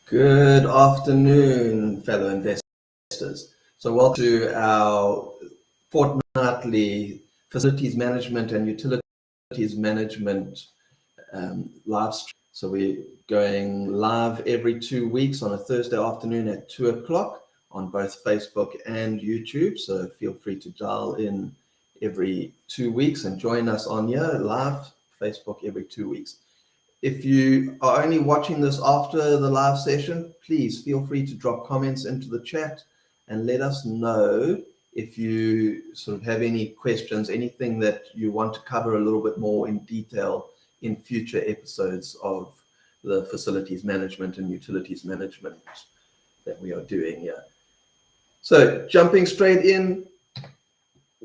Good afternoon, fellow investors. So welcome to our fortnightly facilities management and utilities management live stream. So we're going live every 2 weeks on a Thursday afternoon at 2 o'clock on both Facebook and YouTube. So feel free to dial in every 2 weeks and join us on here live Facebook every 2 weeks. If you are only watching this after the live session, please feel free to drop comments into the chat and let us know if you sort of have any questions, anything that you want to cover a little bit more in detail in future episodes of the facilities management and utilities management that we are doing here. So jumping straight in,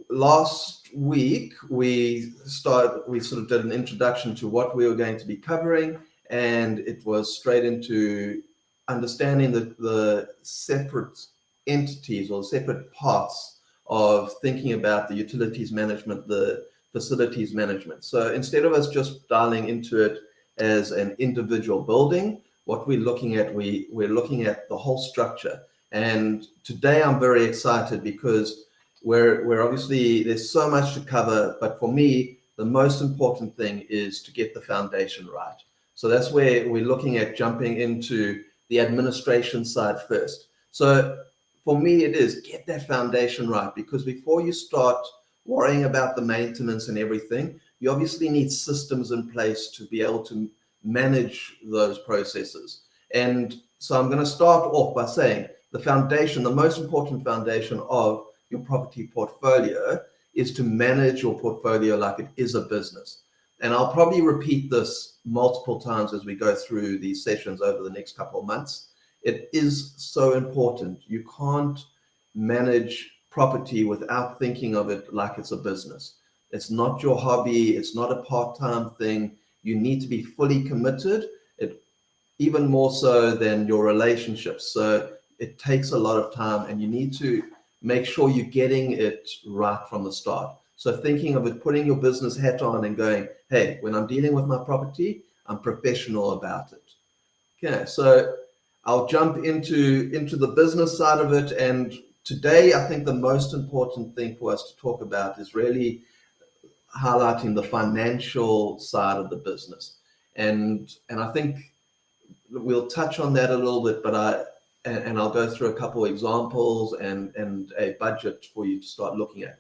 last week we sort of did an introduction to what we were going to be covering, and it was straight into understanding the separate entities or separate parts of thinking about the utilities management, the facilities management. So instead of us just dialing into it as an individual building, what we're looking at, we're looking at the whole structure. And today I'm very excited because we're obviously, there's so much to cover, but for me, the most important thing is to get the foundation right. So that's where we're looking at jumping into the administration side first. So for me, it is get that foundation right, because before you start worrying about the maintenance and everything, you obviously need systems in place to be able to manage those processes. And so I'm going to start off by saying the foundation, the most important foundation of your property portfolio is to manage your portfolio like it is a business. And I'll probably repeat this multiple times as we go through these sessions over the next couple of months. It is so important. You can't manage property without thinking of it like it's a business. It's not your hobby. It's not a part-time thing. You need to be fully committed, even more so than your relationships. So it takes a lot of time, and you need to make sure you're getting it right from the start. So thinking of it, putting your business hat on and going, hey, when I'm dealing with my property, I'm professional about it. Okay, so I'll jump into the business side of it. And today, I think the most important thing for us to talk about is really highlighting the financial side of the business. And I think we'll touch on that a little bit, but I'll go through a couple of examples and a budget for you to start looking at.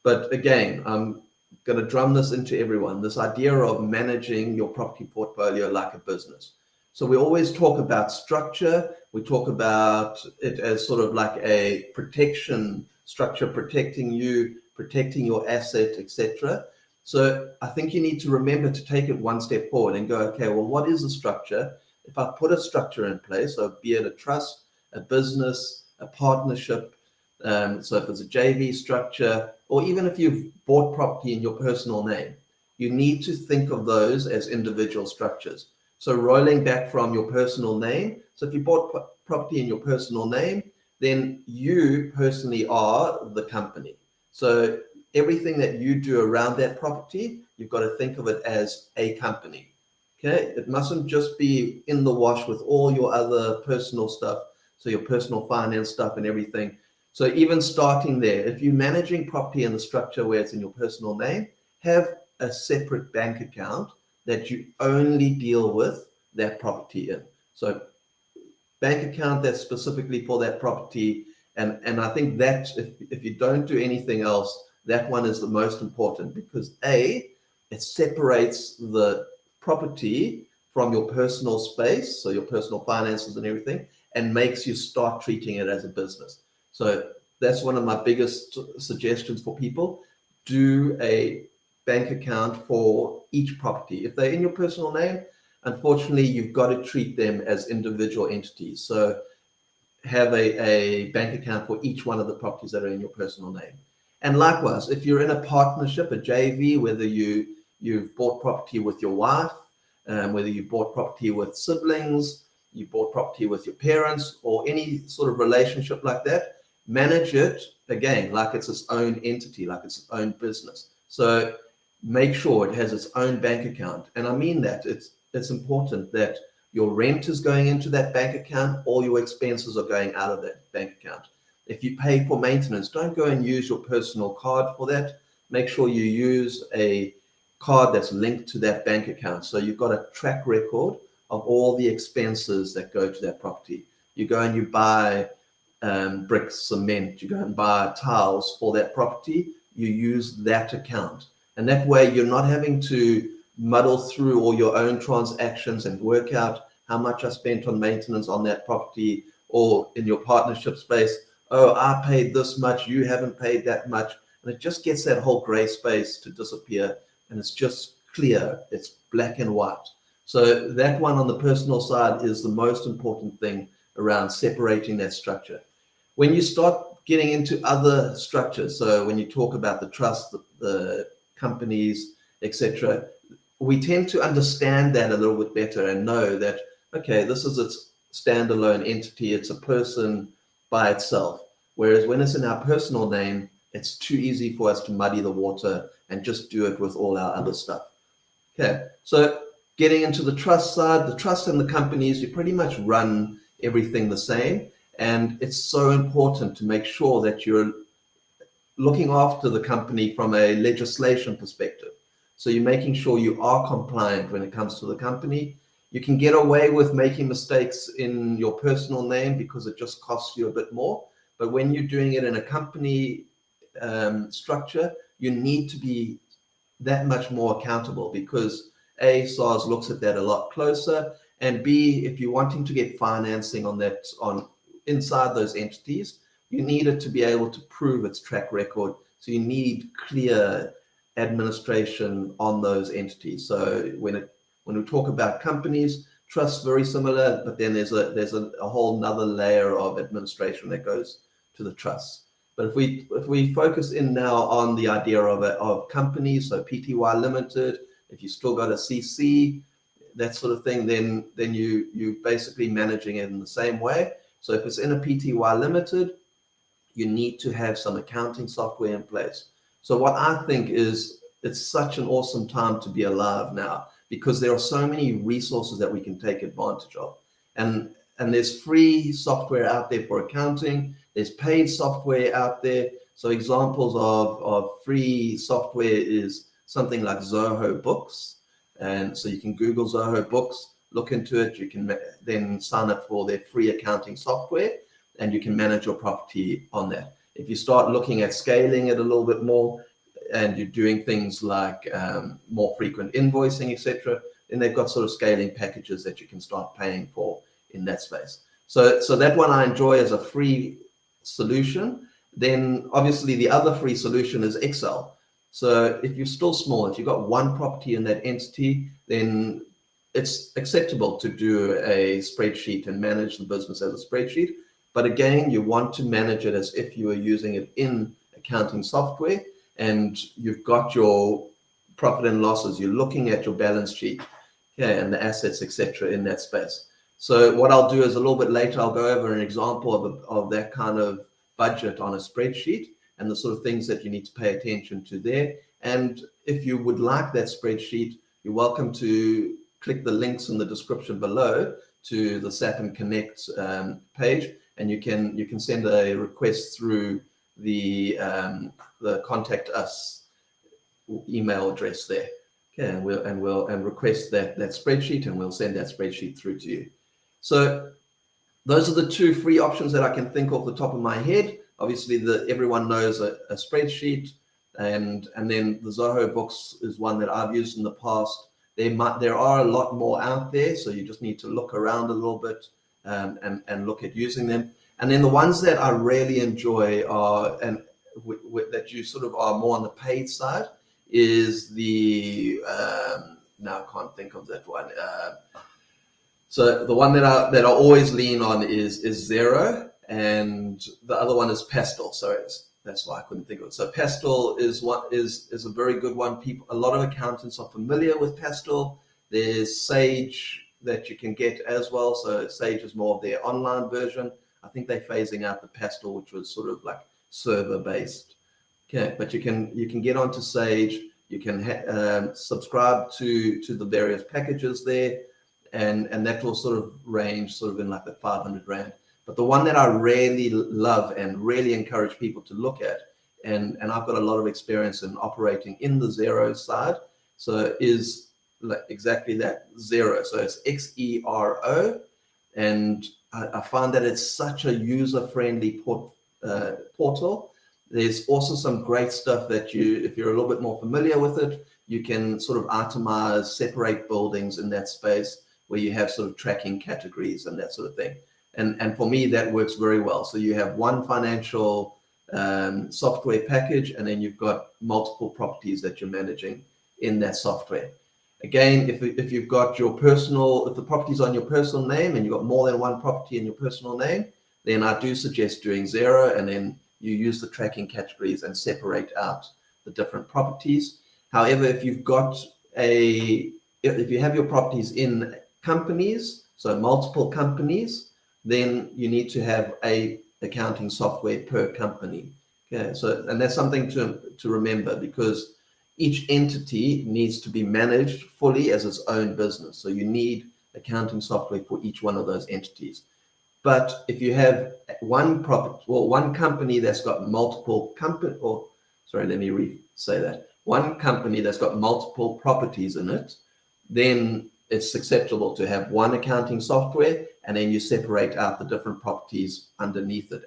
But again, I'm going to drum this into everyone, this idea of managing your property portfolio like a business. So we always talk about structure. We talk about it as sort of like a protection structure, protecting you, protecting your asset, etc. So I think you need to remember to take it one step forward and go, okay, well, what is the structure? If I put a structure in place, so be it a trust, a business, a partnership, so if it's a JV structure, or even if you've bought property in your personal name, you need to think of those as individual structures. So rolling back from your personal name, so if you bought property in your personal name, then you personally are the company. So everything that you do around that property, you've got to think of it as a company. Okay, it mustn't just be in the wash with all your other personal stuff, so your personal finance stuff and everything. So even starting there, if you're managing property in the structure where it's in your personal name, have a separate bank account that you only deal with that property in. So bank account that's specifically for that property. And I think that if you don't do anything else, that one is the most important, because it separates the property from your personal space, so your personal finances and everything, and makes you start treating it as a business. So that's one of my biggest suggestions for people. Do a bank account for each property. If they're in your personal name, unfortunately, you've got to treat them as individual entities. So have a bank account for each one of the properties that are in your personal name. And likewise, if you're in a partnership, a JV, whether you've bought property with your wife, whether you bought property with siblings, you bought property with your parents, or any sort of relationship like that, manage it, again, like it's its own entity, like it's its own business. So make sure it has its own bank account. And I mean that it's important that your rent is going into that bank account, all your expenses are going out of that bank account. If you pay for maintenance, don't go and use your personal card for that. Make sure you use a card that's linked to that bank account. So you've got a track record of all the expenses that go to that property. You go and you buy bricks, cement, you go and buy tiles for that property, you use that account. And that way you're not having to muddle through all your own transactions and work out how much I spent on maintenance on that property, or in your partnership space, oh, I paid this much, you haven't paid that much. And it just gets that whole gray space to disappear, and it's just clear, it's black and white. So that one on the personal side is the most important thing around separating that structure. When you start getting into other structures, so when you talk about the trust, the companies, etc., we tend to understand that a little bit better and know that, okay, this is its standalone entity, it's a person by itself. Whereas when it's in our personal name, it's too easy for us to muddy the water and just do it with all our other stuff. Okay, so getting into the trust side, the trust and the companies, you pretty much run everything the same. And it's so important to make sure that you're looking after the company from a legislation perspective. So you're making sure you are compliant when it comes to the company. You can get away with making mistakes in your personal name because it just costs you a bit more. But when you're doing it in a company structure, you need to be that much more accountable, because A, SARS looks at that a lot closer, and B, if you're wanting to get financing on that, on inside those entities, you need it to be able to prove its track record. So you need clear administration on those entities. So when we talk about companies, trust very similar, but then there's a whole nother layer of administration that goes to the trust. But if we focus in now on the idea of companies, so PTY Limited, if you still got a CC, that sort of thing, then you're basically managing it in the same way. So if it's in a PTY Limited, you need to have some accounting software in place. So what I think is, it's such an awesome time to be alive now, because there are so many resources that we can take advantage of. And there's free software out there for accounting. There's paid software out there. So examples of free software is something like Zoho Books. And so you can Google Zoho Books, look into it. You can then sign up for their free accounting software, and you can manage your property on that. If you start looking at scaling it a little bit more, and you're doing things like more frequent invoicing, etc., then they've got sort of scaling packages that you can start paying for in that space. So that one I enjoy as a free solution. Then obviously the other free solution is Excel. So if you're still small, if you've got one property in that entity, then it's acceptable to do a spreadsheet and manage the business as a spreadsheet. But again, you want to manage it as if you were using it in accounting software, and you've got your profit and losses, you're looking at your balance sheet, okay, and the assets, etc., in that space. So what I'll do is a little bit later, I'll go over an example of that kind of budget on a spreadsheet and the sort of things that you need to pay attention to there. And if you would like that spreadsheet, you're welcome to click the links in the description below to the SAP and Connect page, and you can send a request through the contact us email address there. Okay, and we'll request that spreadsheet, and we'll send that spreadsheet through to you. So those are the two free options that I can think off the top of my head. Obviously, everyone knows a spreadsheet, and then the Zoho Books is one that I've used in the past. There are a lot more out there, so you just need to look around a little bit and look at using them. And then the ones that I really enjoy are, and that you sort of are more on the paid side, is the now I can't think of that one. So the one that I always lean on is Xero, and the other one is Pastel. Sorry, that's why I couldn't think of it. So Pastel is a very good one. A lot of accountants are familiar with Pastel. There's Sage that you can get as well. So Sage is more of their online version. I think they're phasing out the Pastel, which was sort of like server based. Okay, but you can get onto Sage. You can subscribe to the various packages there, and that will sort of range sort of in like the 500 Rand. But the one that I really love and really encourage people to look at, and I've got a lot of experience in operating in the Xero side, so is like exactly that, Xero. So it's Xero, and I find that it's such a user-friendly portal. There's also some great stuff that if you're a little bit more familiar with it, you can sort of itemize, separate buildings in that space where you have sort of tracking categories and that sort of thing. And for me, that works very well. So you have one financial software package, and then you've got multiple properties that you're managing in that software. Again, if you've got your personal, if the property's on your personal name and you've got more than one property in your personal name, then I do suggest doing Xero, and then you use the tracking categories and separate out the different properties. However, if you've got if you have your properties in companies, so multiple companies, then you need to have a accounting software per company. Okay, so, and that's something to remember, because each entity needs to be managed fully as its own business. So you need accounting software for each one of those entities. But if you have one company that's got multiple one company that's got multiple properties in it, then it's acceptable to have one accounting software, and then you separate out the different properties underneath it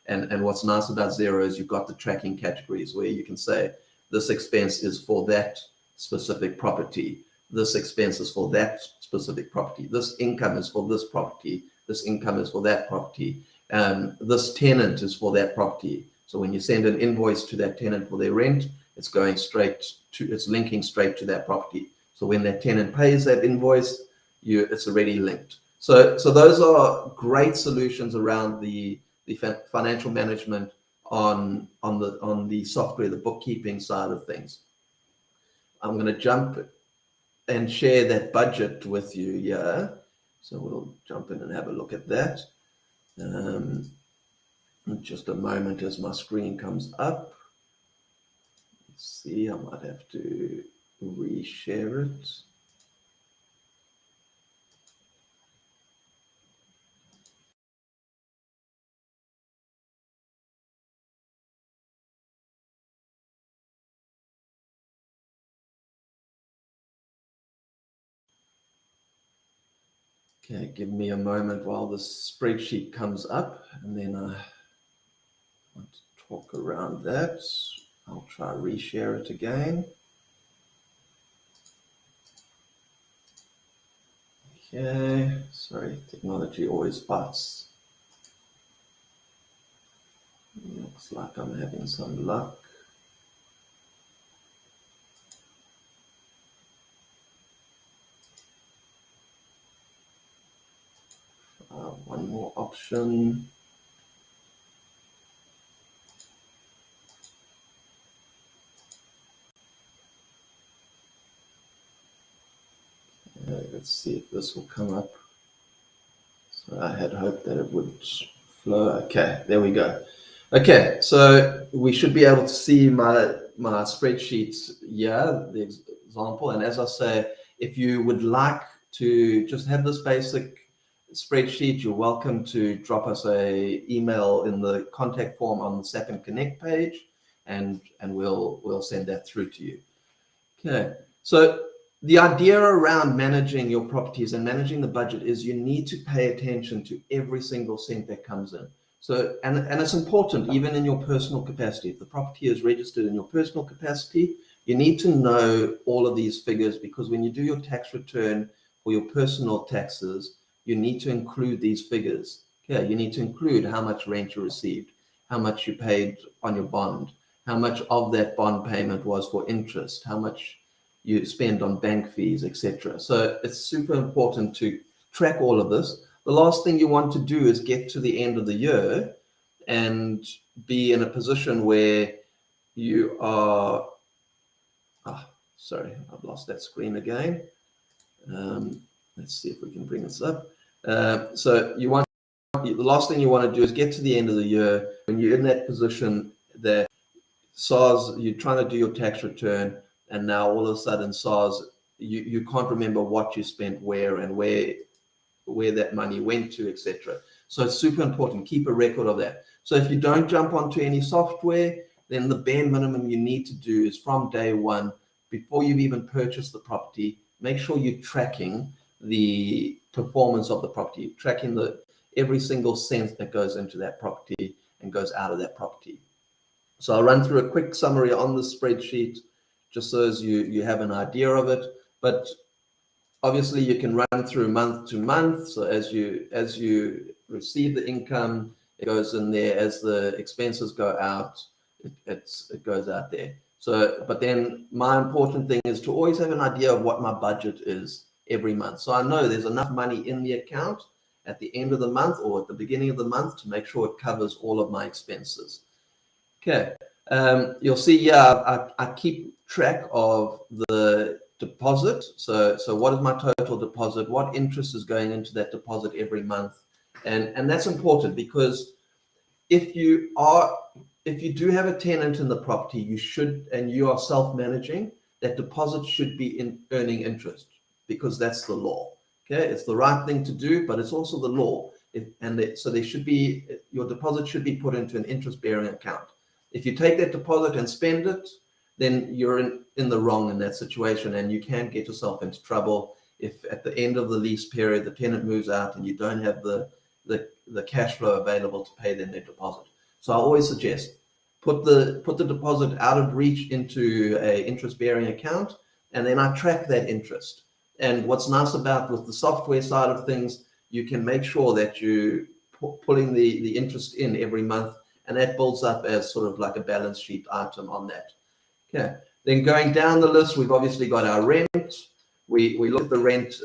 and what's nice about Xero is you've got the tracking categories where you can say, this expense is for that specific property. This expense is for that specific property. This income is for this property. This income is for that property. This tenant is for that property. So when you send an invoice to that tenant for their rent, it's linking straight to that property. So when that tenant pays that invoice, it's already linked. So those are great solutions around the financial management on the software, the bookkeeping side of things. I'm going to jump and share that budget with you here. So we'll jump in and have a look at that. Just a moment as my screen comes up. Let's see, I might have to reshare it. Okay, give me a moment while the spreadsheet comes up, and then I want to talk around that. I'll try reshare it again. Okay, sorry, technology always bites. Looks like I'm having some luck. One more option. Let's see if this will come up. So I had hoped that it would flow. Okay, there we go. Okay, so we should be able to see my spreadsheets here, the example. And as I say, if you would like to just have this basic spreadsheet, you're welcome to drop us an email in the contact form on the SAP and Connect page, and we'll send that through to you. Okay, so the idea around managing your properties and managing the budget is you need to pay attention to every single cent that comes in. So, and it's important even in your personal capacity. If the property is registered in your personal capacity, you need to know all of these figures, because when you do your tax return for your personal taxes, you need to include these figures. Okay, you need to include how much rent you received, how much you paid on your bond, how much of that bond payment was for interest, how much you spend on bank fees, etc. So it's super important to track all of this. The last thing you want to do is get to the end of the year and be in a position where you are, sorry, I've lost that screen again. Let's see if we can bring this up. So the last thing you want to do is get to the end of the year when you're in that position that SARS, you're trying to do your tax return, and now all of a sudden SARS you can't remember what you spent where and where that money went to, etc. So it's super important. Keep a record of that. So if you don't jump onto any software, then the bare minimum you need to do is from day one, before you've even purchased the property, make sure you're tracking the performance of the property, tracking every single cent that goes into that property and goes out of that property. So I'll run through a quick summary on the spreadsheet, just so as you have an idea of it. But obviously you can run through month to month. So as you receive the income, it goes in there. As the expenses go out, it goes out there. So, but then my important thing is to always have an idea of what my budget is every month. So I know there's enough money in the account at the end of the month or at the beginning of the month to make sure it covers all of my expenses. Okay, you'll see here I keep track of the deposit. So what is my total deposit? What interest is going into that deposit every month? And that's important, because if you do have a tenant in the property, you should, and you are self-managing, that deposit should be earning interest, because that's the law. Okay, it's the right thing to do, but it's also the law. So there should be, your deposit should be put into an interest-bearing account. If you take that deposit and spend it, then you're in the wrong in that situation, and you can get yourself into trouble if at the end of the lease period the tenant moves out and you don't have the cash flow available to pay them their deposit. So I always suggest put the deposit out of reach into a interest-bearing account, and then I track that interest. And what's nice about with the software side of things, you can make sure that you pulling the interest in every month, and that builds up as sort of like a balance sheet item on that. Okay. Then going down the list, we've obviously got our rent. We look at the rent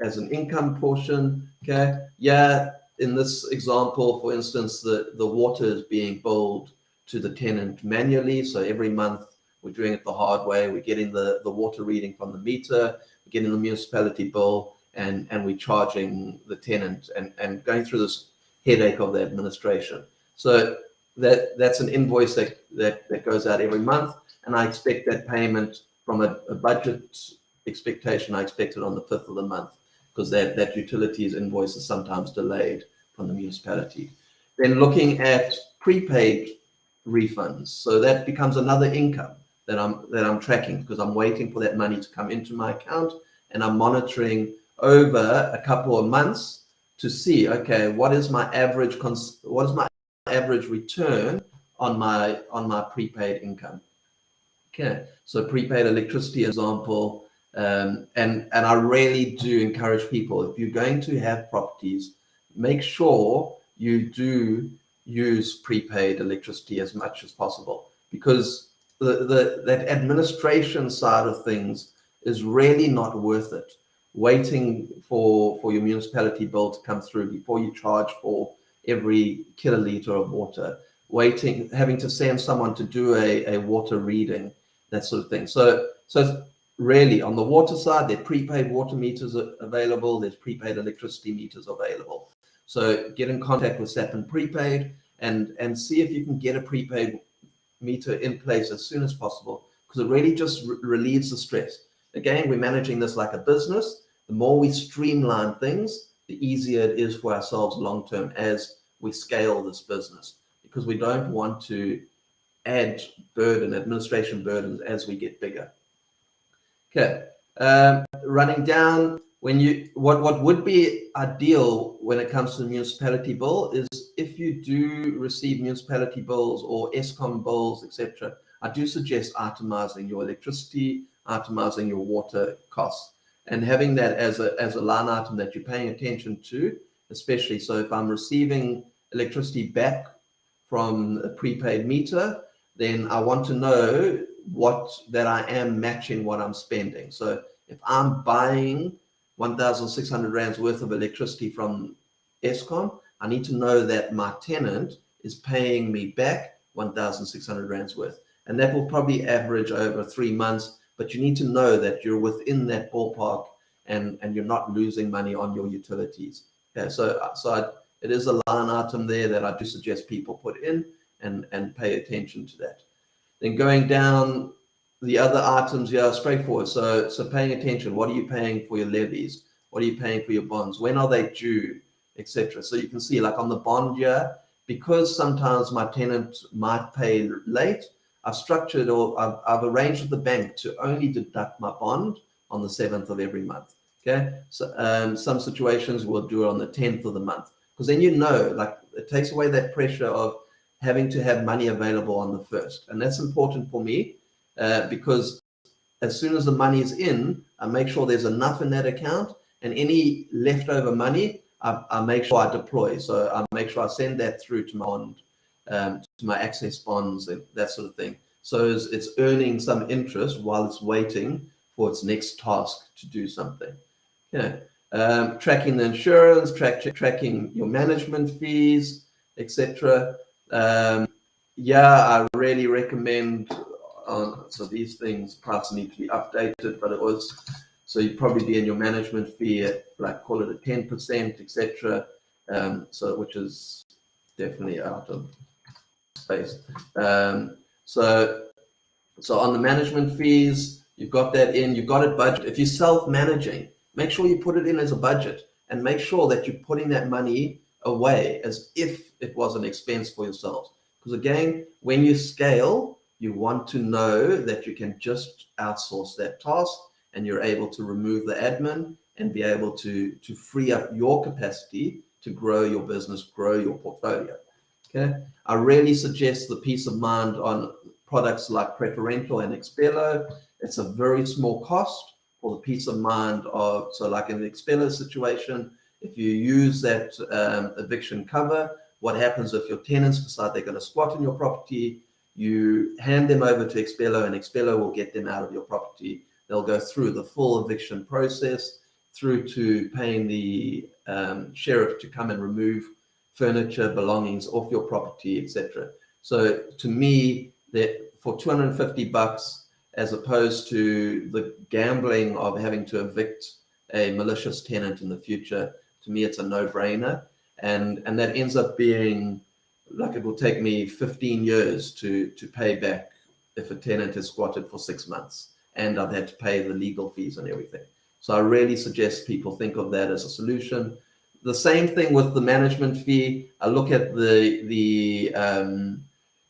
as an income portion. Okay. Yeah. In this example, for instance, the water is being billed to the tenant manually. So every month we're doing it the hard way. We're getting the water reading from the meter, we're getting the municipality bill, and we're charging the tenant and going through this headache of the administration. So that's an invoice that goes out every month, and I expect that payment from a budget expectation. I expect it on the 5th of the month, because that utilities invoice is sometimes delayed from the municipality. Then looking at prepaid refunds, so that becomes another income that I'm tracking, because I'm waiting for that money to come into my account, and I'm monitoring over a couple of months to see, okay, what is my average return on my prepaid income. Okay, so prepaid electricity example, and I really do encourage people, if you're going to have properties, make sure you do use prepaid electricity as much as possible, because that administration side of things is really not worth it. Waiting for your municipality bill to come through before you charge for every kiloliter of water, having to send someone to do a water reading, that sort of thing. So really, on the water side, there are prepaid water meters available, there's prepaid electricity meters available. So get in contact with SAP and Prepaid and see if you can get a prepaid meter in place as soon as possible, because it really just relieves the stress. Again, we're managing this like a business. The more we streamline things, the easier it is for ourselves long term as we scale this business, because we don't want to add administration burdens as we get bigger. Okay, running down, what would be ideal when it comes to the municipality bill is if you do receive municipality bills or ESCOM bills, etc. I do suggest itemizing your electricity, itemizing your water costs, and having that as a line item that you're paying attention to, especially. So if I'm receiving electricity back from a prepaid meter, then I want to know that I am matching what I'm spending. So if I'm buying 1,600 rands worth of electricity from ESCOM, I need to know that my tenant is paying me back 1,600 rands worth. And that will probably average over 3 months, but you need to know that you're within that ballpark and you're not losing money on your utilities. Okay, it is a line item there that I do suggest people put in and pay attention to that. Then going down the other items here are straightforward. So paying attention. What are you paying for your levies? What are you paying for your bonds? When are they due, etc. So you can see, like on the bond year, because sometimes my tenant might pay late, I've structured, or I've arranged with the bank to only deduct my bond on the 7th of every month. Okay, so some situations we'll do it on the 10th of the month, because then like it takes away that pressure of having to have money available on the 1st, and that's important for me because as soon as the money is in, I make sure there's enough in that account, and any leftover money, I make sure I deploy. So I make sure I send that through to my bond, to my access bonds, and that sort of thing. So it's earning some interest while it's waiting for its next task to do something. Yeah. Tracking the insurance, tracking your management fees, etc. I really recommend. So these things perhaps need to be updated, but so you'd probably be in your management fee at, like, call it a 10%, etc. So which is definitely out of space. So on the management fees, you've got that in, you've got it budgeted. If you're self-managing, make sure you put it in as a budget, and make sure that you're putting that money away as if it was an expense for yourselves. Because again, when you scale, you want to know that you can just outsource that task, and you're able to remove the admin and be able to free up your capacity to grow your business, grow your portfolio. Okay, I really suggest the peace of mind on products like Preferential and Expello. It's a very small cost for the peace of mind of, so like in the Expello situation, if you use that eviction cover, what happens if your tenants decide they're going to squat in your property? You hand them over to Expello, and Expello will get them out of your property. They'll go through the full eviction process, through to paying the sheriff to come and remove furniture, belongings off your property, etc. So to me, that for $250, as opposed to the gambling of having to evict a malicious tenant in the future, to me it's a no-brainer, and that ends up being like, it will take me 15 years to pay back if a tenant is squatted for 6 months, and I've had to pay the legal fees and everything. So I really suggest people think of that as a solution. The same thing with the management fee. I look at the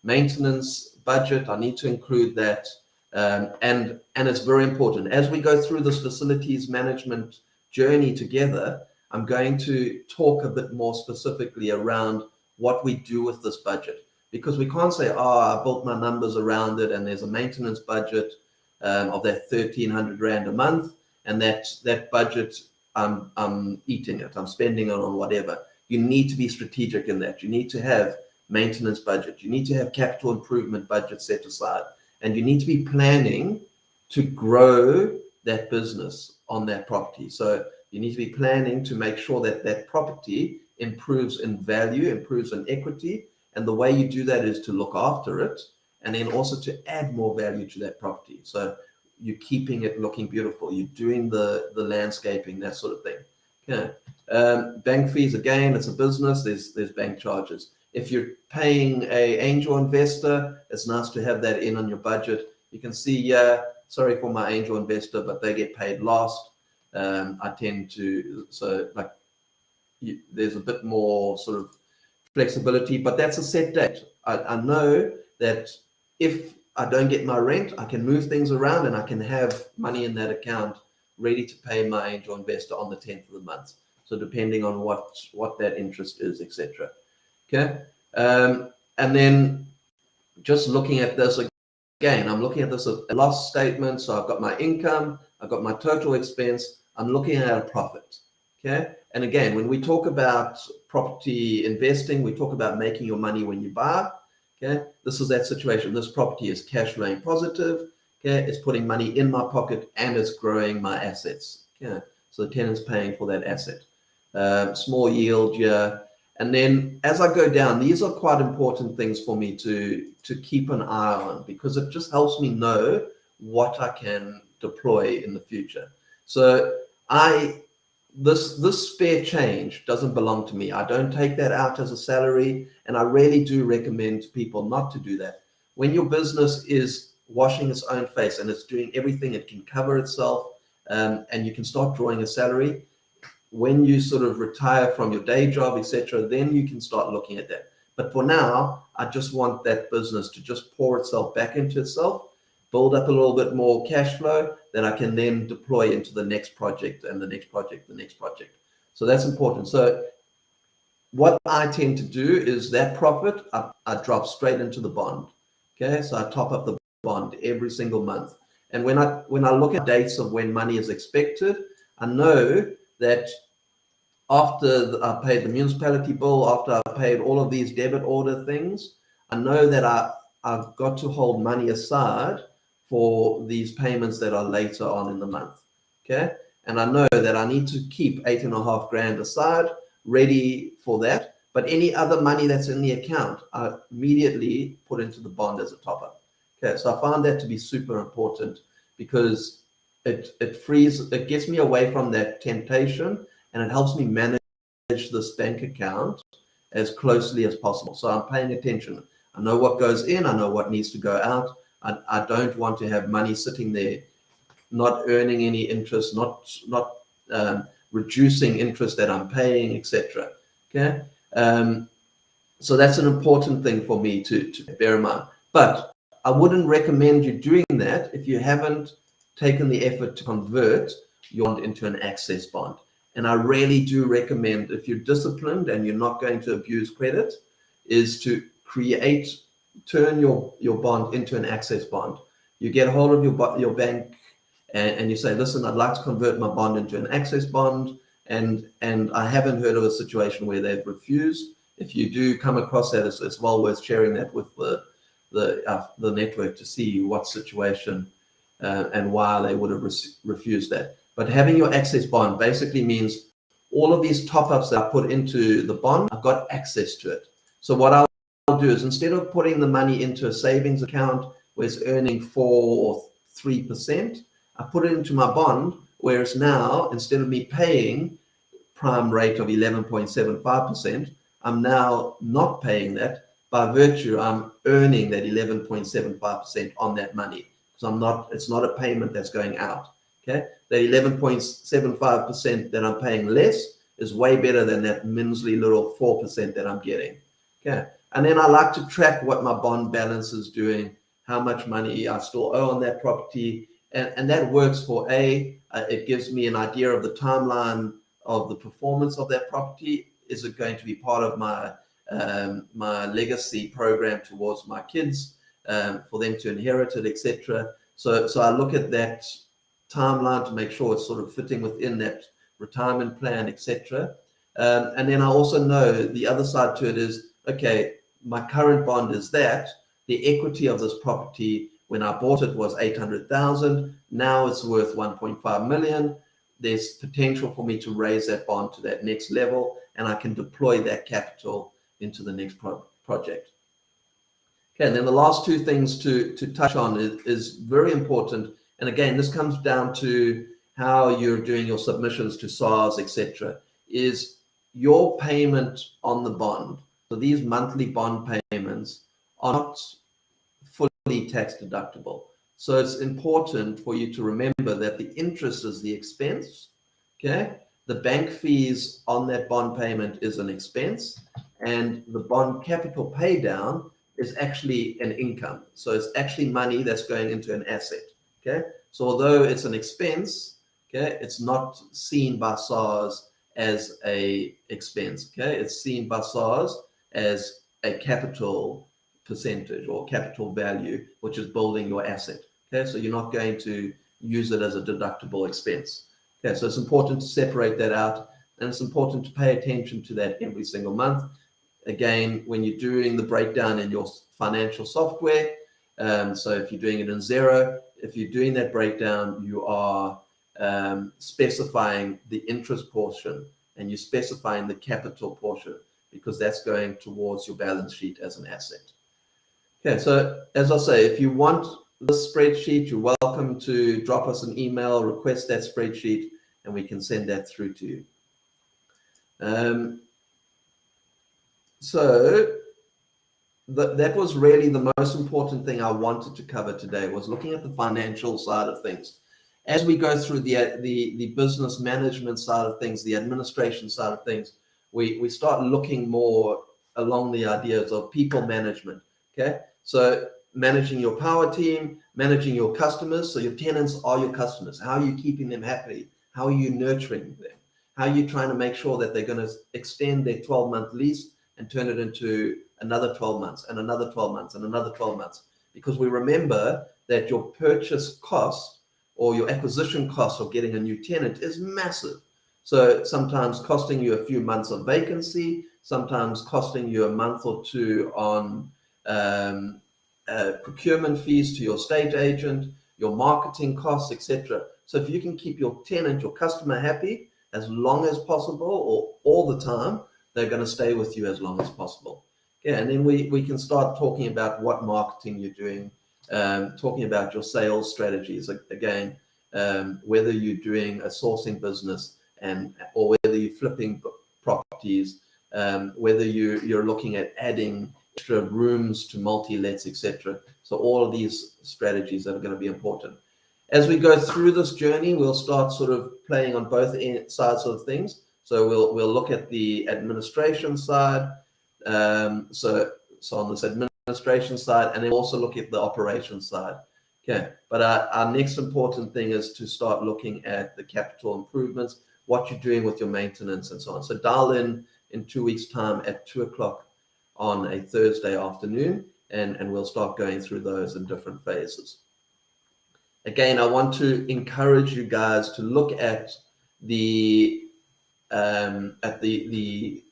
maintenance budget. I need to include that, and it's very important. As we go through this facilities management journey together, I'm going to talk a bit more specifically around what we do with this budget, because we can't say, I built my numbers around it, and there's a maintenance budget of that 1,300 Rand a month, and that budget, I'm eating it, I'm spending it on whatever. You need to be strategic in that. You need to have maintenance budget. You need to have capital improvement budget set aside, and you need to be planning to grow that business on that property. So you need to be planning to make sure that that property improves in value, improves in equity, and the way you do that is to look after it, and then also to add more value to that property. So you're keeping it looking beautiful. You're doing the landscaping, that sort of thing. Okay. Bank fees, again, it's a business. There's bank charges. If you're paying a angel investor, it's nice to have that in on your budget. You can see, sorry for my angel investor, but they get paid last. I tend to, so like, there's a bit more sort of flexibility, but that's a set date. I know that if I don't get my rent, I can move things around, and I can have money in that account ready to pay my angel investor on the 10th of the month. So depending on what that interest is, etc. Okay. And then just looking at this again, I'm looking at this as a loss statement. So I've got my income, I've got my total expense, I'm looking at a profit. Okay. And again, when we talk about property investing, we talk about making your money when you buy. Okay, this is that situation. This property is cash flowing positive. Okay, it's putting money in my pocket, and it's growing my assets. Okay, so the tenant's paying for that asset. Small yield, yeah. And then as I go down, these are quite important things for me to keep an eye on, because it just helps me know what I can deploy in the future. So this spare change doesn't belong to me. I don't take that out as a salary, and I really do recommend to people not to do that. When your business is washing its own face and it's doing everything. It can cover itself, and you can start drawing a salary. When you sort of retire from your day job, etc., then you can start looking at that. But for now, I just want that business to just pour itself back into itself, build up a little bit more cash flow that I can then deploy into the next project and the next project, the next project. So that's important. So what I tend to do is that profit, I drop straight into the bond. Okay, so I top up the bond every single month. And when I look at dates of when money is expected, I know that after I paid the municipality bill, after I paid all of these debit order things, I know that I've got to hold money aside for these payments that are later on in the month. Okay, and I know that I need to keep 8.5 grand aside, ready for that. But any other money that's in the account, I immediately put into the bond as a top up. Okay, so I found that to be super important because it gets me away from that temptation, and it helps me manage this bank account as closely as possible. So I'm paying attention. I know what goes in, I know what needs to go out. I don't want to have money sitting there not earning any interest, not reducing interest that I'm paying, etc. Okay, so that's an important thing for me to bear in mind. But I wouldn't recommend you doing that if you haven't taken the effort to convert your bond into an access bond. And I really do recommend, if you're disciplined and you're not going to abuse credit, is to turn your bond into an access bond. You get a hold of your bank and you say, listen, I'd like to convert my bond into an access bond, and I haven't heard of a situation where they've refused. If you do come across that, it's well worth sharing that with the network to see what situation and why they would have refused that. But having your access bond basically means all of these top-ups that I put into the bond, I've got access to it. So what I'll do is, instead of putting the money into a savings account where it's earning 4 or 3%, I put it into my bond, whereas now, instead of me paying prime rate of 11.75%, I'm now not paying that. By virtue, I'm earning that 11.75% on that money. So it's not a payment that's going out. Okay, the 11.75% that I'm paying less is way better than that measly little 4% that I'm getting. Okay, and then I like to track what my bond balance is doing, how much money I still owe on that property, and that works for it gives me an idea of the timeline of the performance of that property. Is it going to be part of my my legacy program towards my kids, for them to inherit it, etc. So I look at that timeline to make sure it's sort of fitting within that retirement plan, etc. And then I also know the other side to it is, okay, my current bond is that the equity of this property when I bought it was 800,000. Now it's worth 1.5 million. There's potential for me to raise that bond to that next level, and I can deploy that capital into the next project. Okay, and then the last two things to touch on is very important. And again, this comes down to how you're doing your submissions to SARS, etc. Is your payment on the bond. So these monthly bond payments are not fully tax deductible. So it's important for you to remember that the interest is the expense. Okay, the bank fees on that bond payment is an expense, and the bond capital pay down is actually an income. So it's actually money that's going into an asset. Okay, so although it's an expense, okay, it's not seen by SARS as a expense. Okay, it's seen by SARS as a capital percentage or capital value, which is building your asset. Okay, so you're not going to use it as a deductible expense. Okay, so it's important to separate that out, and it's important to pay attention to that every single month. Again, when you're doing the breakdown in your financial software, so if you're doing it in Xero, if you're doing that breakdown, you are specifying the interest portion and you're specifying the capital portion, because that's going towards your balance sheet as an asset. Okay, so as I say, if you want this spreadsheet, you're welcome to drop us an email, request that spreadsheet, and we can send that through to you. So that was really the most important thing I wanted to cover today, was looking at the financial side of things. As we go through the business management side of things, the administration side of things, we start looking more along the ideas of people management. Okay, so managing your power team, managing your customers. So your tenants are your customers. How are you keeping them happy? How are you nurturing them? How are you trying to make sure that they're going to extend their 12-month lease and turn it into another 12 months and another 12 months and another 12 months? Because we remember that your purchase cost or your acquisition cost of getting a new tenant is massive. So sometimes costing you a few months of vacancy, sometimes costing you a month or two on procurement fees to your estate agent, your marketing costs, etc. So if you can keep your tenant, your customer happy as long as possible or all the time, they're going to stay with you as long as possible. Yeah, and then we can start talking about what marketing you're doing, talking about your sales strategies. Again, whether you're doing a sourcing business or whether you're flipping properties, whether you're looking at adding extra rooms to multi-lets, etc. So all of these strategies are going to be important. As we go through this journey, we'll start sort of playing on both sides of things. So we'll look at the administration side, so on this administration side, and then also look at the operations side. Okay, but our next important thing is to start looking at the capital improvements, what you're doing with your maintenance and so on. So dial in 2 weeks' time at 2 o'clock on a Thursday afternoon, and we'll start going through those in different phases. Again, I want to encourage you guys to look at the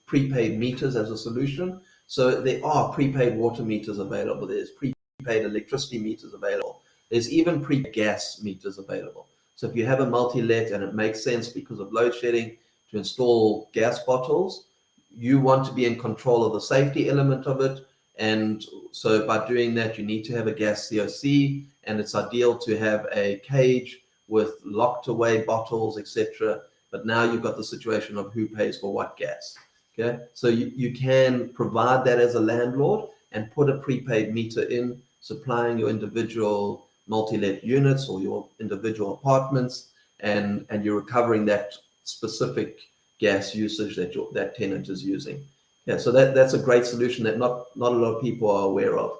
prepaid meters as a solution. So there are prepaid water meters available. There's prepaid electricity meters available. There's even prepaid gas meters available. So if you have a multi-let and it makes sense because of load shedding to install gas bottles, you want to be in control of the safety element of it. And so by doing that, you need to have a gas COC, and it's ideal to have a cage with locked away bottles, etc. But now you've got the situation of who pays for what gas. Okay, so you can provide that as a landlord and put a prepaid meter in, supplying your individual multi-let units or your individual apartments, and you're recovering that specific gas usage that tenant is using. Yeah, so that's a great solution that not a lot of people are aware of.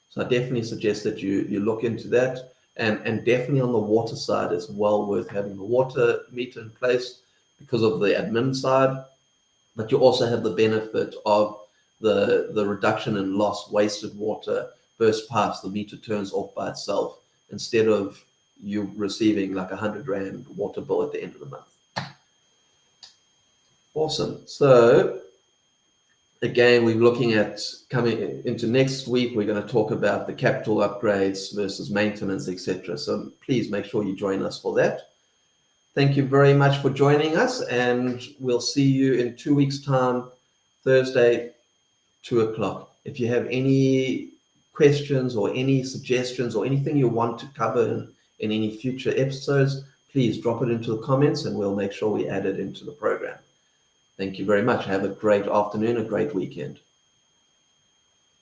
So I definitely suggest that you look into that, and definitely on the water side, it's well worth having the water meter in place because of the admin side, but you also have the benefit of the reduction in lost wasted water, burst pipes. The meter turns off by itself instead of you receiving like R100 water bill at the end of the month. Awesome. So again, we're looking at coming into next week. We're going to talk about the capital upgrades versus maintenance, etc. So please make sure you join us for that. Thank you very much for joining us, and we'll see you in 2 weeks' time, Thursday, 2 o'clock. If you have any questions or any suggestions or anything you want to cover in any future episodes, please drop it into the comments and we'll make sure we add it into the program. Thank you very much. Have a great afternoon, a great weekend.